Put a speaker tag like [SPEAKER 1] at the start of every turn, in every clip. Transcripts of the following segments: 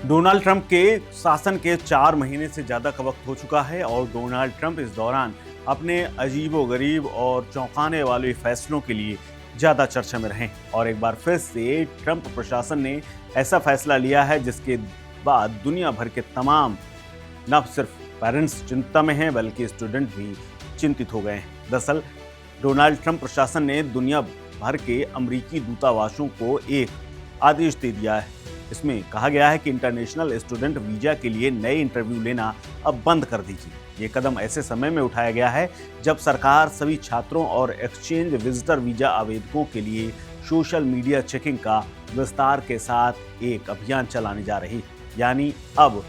[SPEAKER 1] Donald Trump के शासन के 4 महीने से ज़्यादा का वक्त हो चुका है और डोनाल्ड ट्रंप इस दौरान अपने अजीबोगरीब और चौंकाने वाले फैसलों के लिए ज़्यादा चर्चा में रहे और एक बार फिर से ट्रंप प्रशासन ने ऐसा फैसला लिया है जिसके बाद दुनिया भर के तमाम न सिर्फ पेरेंट्स चिंता में हैं बल्कि स्टूडेंट भी चिंतित हो गए हैं। दरअसल डोनाल्ड ट्रंप प्रशासन ने दुनिया भर के अमेरिकी दूतावासों को एक आदेश दे दिया है। इसमें कहा गया है कि इंटरनेशनल स्टूडेंट वीजा के लिए नए इंटरव्यू लेना अब बंद कर दीजिए। ये कदम ऐसे समय में उठाया गया है जब सरकार सभी छात्रों और एक्सचेंज विजिटर वीजा आवेदकों के लिए सोशल मीडिया चेकिंग का विस्तार के साथ एक अभियान चलाने जा रही। यानी अब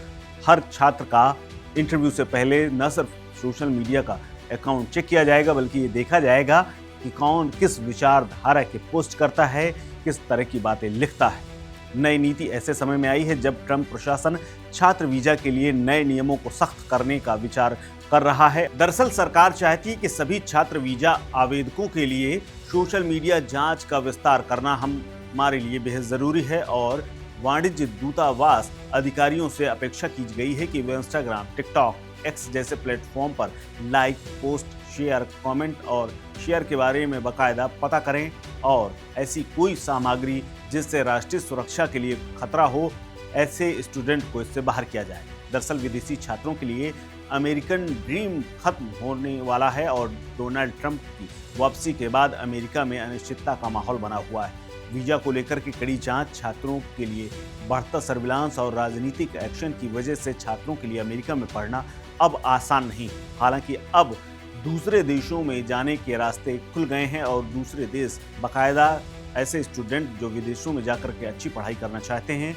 [SPEAKER 1] हर छात्र का इंटरव्यू से पहले न सिर्फ सोशल मीडिया का अकाउंट चेक किया जाएगा बल्कि ये देखा जाएगा कि कौन किस विचारधारा के पोस्ट करता है, किस तरह की बातें लिखता है। नई नीति ऐसे समय में आई है जब ट्रंप प्रशासन छात्र वीजा के लिए नए नियमों को सख्त करने का विचार कर रहा है। दरअसल सरकार चाहती है कि सभी छात्र वीजा आवेदकों के लिए सोशल मीडिया जांच का विस्तार करना हमारे लिए बेहद जरूरी है और वाणिज्य दूतावास अधिकारियों से अपेक्षा की गई है कि वे इंस्टाग्राम, टिकटॉक, एक्स जैसे प्लेटफॉर्म पर लाइक, पोस्ट, शेयर, कमेंट और शेयर के बारे में बाकायदा पता करें और ऐसी कोई सामग्री जिससे राष्ट्रीय सुरक्षा के लिए खतरा हो, ऐसे स्टूडेंट को इससे बाहर किया जाए। दरअसल विदेशी छात्रों के लिए अमेरिकन ड्रीम खत्म होने वाला है और डोनाल्ड ट्रंप की वापसी के बाद अमेरिका में अनिश्चितता का माहौल बना हुआ है। वीजा को लेकर की कड़ी जांच, छात्रों के लिए बढ़ता सर्विलांस और राजनीतिक एक्शन की वजह से छात्रों के लिए अमेरिका में पढ़ना अब आसान नहीं। हालांकि अब दूसरे देशों में जाने के रास्ते खुल गए हैं और दूसरे देश बाकायदा ऐसे स्टूडेंट जो विदेशों में जाकर के अच्छी पढ़ाई करना चाहते हैं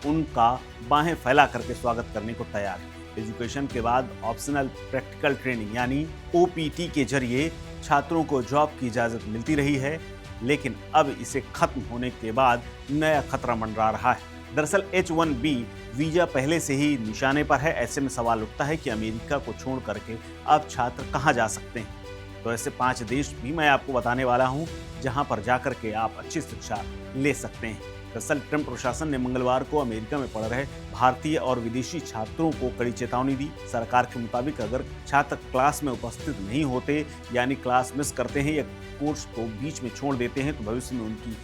[SPEAKER 1] उनका बाहें फैला करके स्वागत करने को तैयार है। एजुकेशन के बाद ऑप्शनल प्रैक्टिकल ट्रेनिंग यानी OPT के जरिए छात्रों को जॉब की इजाज़त मिलती रही है, लेकिन अब इसे खत्म होने के बाद नया खतरा मंडरा रहा है। दरअसल H-1B वीजा पहले से ही निशाने पर है। ऐसे में सवाल उठता है कि अमेरिका को छोड़ करके अब छात्र कहां जा सकते हैं। तो ऐसे 5 देश भी मैं आपको बताने वाला हूं जहां पर जाकर के आप अच्छी शिक्षा ले सकते हैं। दरअसल ट्रंप प्रशासन ने मंगलवार को अमेरिका में पढ़ रहे भारतीय और विदेशी छात्रों को कड़ी चेतावनी दी। सरकार के मुताबिक अगर छात्र क्लास में उपस्थित नहीं होते यानी क्लास मिस करते हैं या कोर्स को बीच में छोड़ देते हैं तो भविष्य में उनकी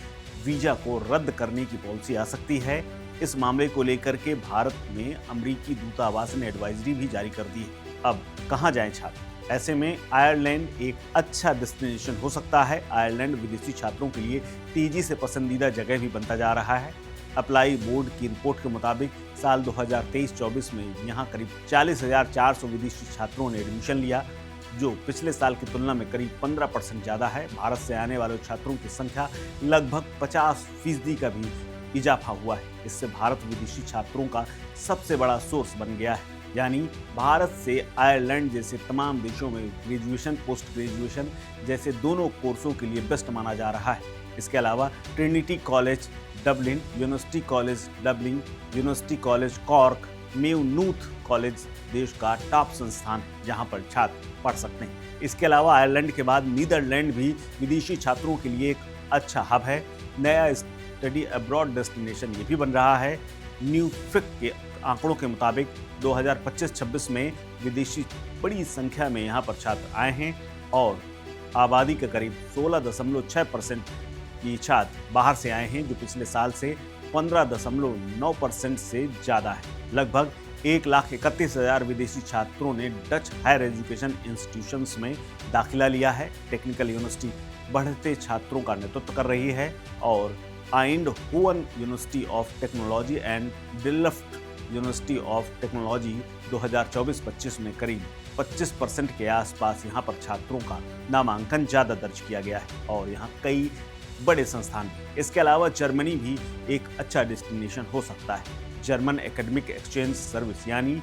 [SPEAKER 1] वीजा को रद्द करने की पॉलिसी आ सकती है। इस मामले को लेकर के भारत में अमेरिकी दूतावास ने एडवाइजरी भी जारी कर दी है। अब कहां जाएं छात्र? ऐसे में आयरलैंड एक अच्छा डेस्टिनेशन हो सकता है। आयरलैंड विदेशी छात्रों के लिए तेजी से पसंदीदा जगह भी बनता जा रहा है। अप्लाई बोर्ड की रिपोर्ट के मुताबिक साल 2023-24 में यहां करीब 40,400 विदेशी छात्रों ने एडमिशन लिया, जो पिछले साल की तुलना में करीब 15% ज़्यादा है। भारत से आने वाले छात्रों की संख्या लगभग 50% का भी इजाफा हुआ है। इससे भारत विदेशी छात्रों का सबसे बड़ा सोर्स बन गया है। यानी भारत से आयरलैंड जैसे तमाम देशों में ग्रेजुएशन, पोस्ट ग्रेजुएशन जैसे दोनों कोर्सों के लिए बेस्ट माना जा रहा है। इसके अलावा Trinity College Dublin, University College Dublin, University College Cork, Maynooth College देश का टॉप संस्थान है जहां पर छात्र पढ़ सकते हैं। इसके अलावा आयरलैंड के बाद नीदरलैंड भी विदेशी छात्रों के लिए एक अच्छा हब है। नया स्टडी अब्रॉड डेस्टिनेशन ये भी बन रहा है। न्यूफ्रिक के आंकड़ों के मुताबिक 2025-26 में विदेशी बड़ी संख्या में यहाँ पर छात्र आए हैं और आबादी के करीब 16.6% की छात्र बाहर से आए हैं, जो पिछले साल से 15.9% से ज़्यादा है। लगभग 1,31,000 विदेशी छात्रों ने डच हायर एजुकेशन इंस्टीट्यूशंस में दाखिला लिया है। टेक्निकल यूनिवर्सिटी बढ़ते छात्रों का नेतृत्व कर रही है और Eindhoven university of technology and Delft university of technology 2024-25 में करीब 25% के आसपास यहाँ पर छात्रों का नामांकन ज़्यादा दर्ज किया गया है और यहाँ कई बड़े संस्थान भी। इसके अलावा जर्मनी भी एक अच्छा डेस्टिनेशन हो सकता है। जर्मन एकेडमिक एक्सचेंज सर्विस यानी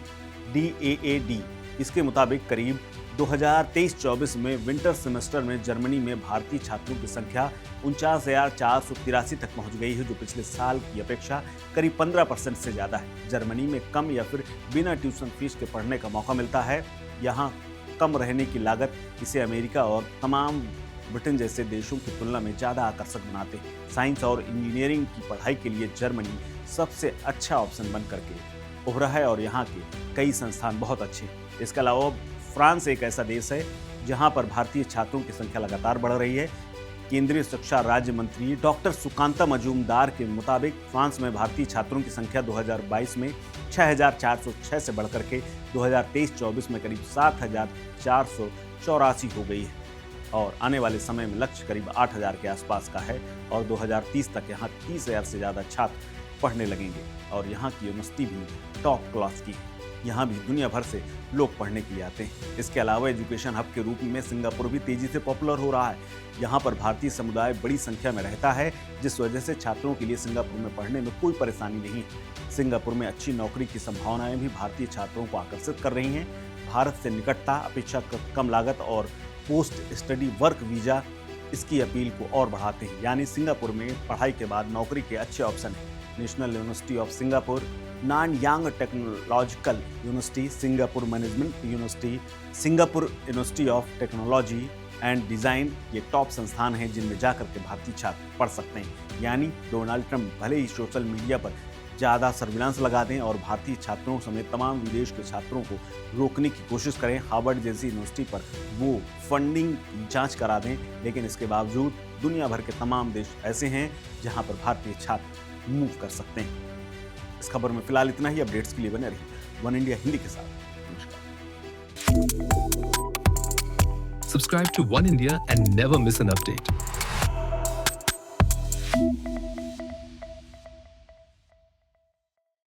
[SPEAKER 1] DAAD इसके मुताबिक करीब 2023-24 में विंटर सेमेस्टर में जर्मनी में भारतीय छात्रों की संख्या 49,483 तक पहुंच गई है, जो पिछले साल की अपेक्षा करीब 15% से ज़्यादा है। जर्मनी में कम या फिर बिना ट्यूशन फीस के पढ़ने का मौका मिलता है। यहाँ कम रहने की लागत इसे अमेरिका और तमाम ब्रिटेन जैसे देशों की तुलना में ज़्यादा आकर्षक बनाते हैं। साइंस और इंजीनियरिंग की पढ़ाई के लिए जर्मनी सबसे अच्छा ऑप्शन बन करके उभरा है और यहाँ के कई संस्थान बहुत अच्छे हैं। इसके अलावा फ्रांस एक ऐसा देश है जहाँ पर भारतीय छात्रों की संख्या लगातार बढ़ रही है। केंद्रीय शिक्षा राज्य मंत्री डॉक्टर सुकांता मजूमदार के मुताबिक फ्रांस में भारतीय छात्रों की संख्या 2022 में 6,406 से बढ़कर के 2023-24 में करीब 7,484 हो गई है और आने वाले समय में लक्ष्य करीब 8,000 के आसपास का है और 2030 तक यहाँ 30,000 से ज़्यादा छात्र पढ़ने लगेंगे और यहाँ की यूनिवर्सिटी भी टॉप क्लास की है। यहाँ भी दुनिया भर से लोग पढ़ने के लिए आते हैं। इसके अलावा एजुकेशन हब के रूप में सिंगापुर भी तेजी से पॉपुलर हो रहा है। यहाँ पर भारतीय समुदाय बड़ी संख्या में रहता है, जिस वजह से छात्रों के लिए सिंगापुर में पढ़ने में कोई परेशानी नहीं है। सिंगापुर में अच्छी नौकरी की संभावनाएं भी भारतीय छात्रों को आकर्षित कर रही हैं। भारत से निकटता, अपेक्षाकृत कम लागत और पोस्ट स्टडी वर्क वीजा इसकी अपील को और बढ़ाते हैं। यानी सिंगापुर में पढ़ाई के बाद नौकरी के अच्छे ऑप्शन हैं। National university of Singapore, Nanyang technological university, Singapore management university, Singapore university of technology and design ये टॉप संस्थान हैं जिनमें जाकर के भारतीय छात्र पढ़ सकते हैं। यानी डोनाल्ड ट्रंप भले ही सोशल मीडिया पर ज़्यादा सर्विलांस लगा दें और भारतीय छात्रों समेत तमाम विदेश के छात्रों को रोकने की कोशिश करें, हार्वर्ड जैसी यूनिवर्सिटी पर वो फंडिंग की जांच करा दें, लेकिन इसके बावजूद दुनिया भर के तमाम देश ऐसे हैं जहां पर भारतीय छात्र मूव कर सकते हैं। इस खबर में फिलहाल इतना ही। अपडेट्स के लिए बने रहिए वन इंडिया हिंदी के साथ। नमस्कार।
[SPEAKER 2] Subscribe to One India and never miss an update.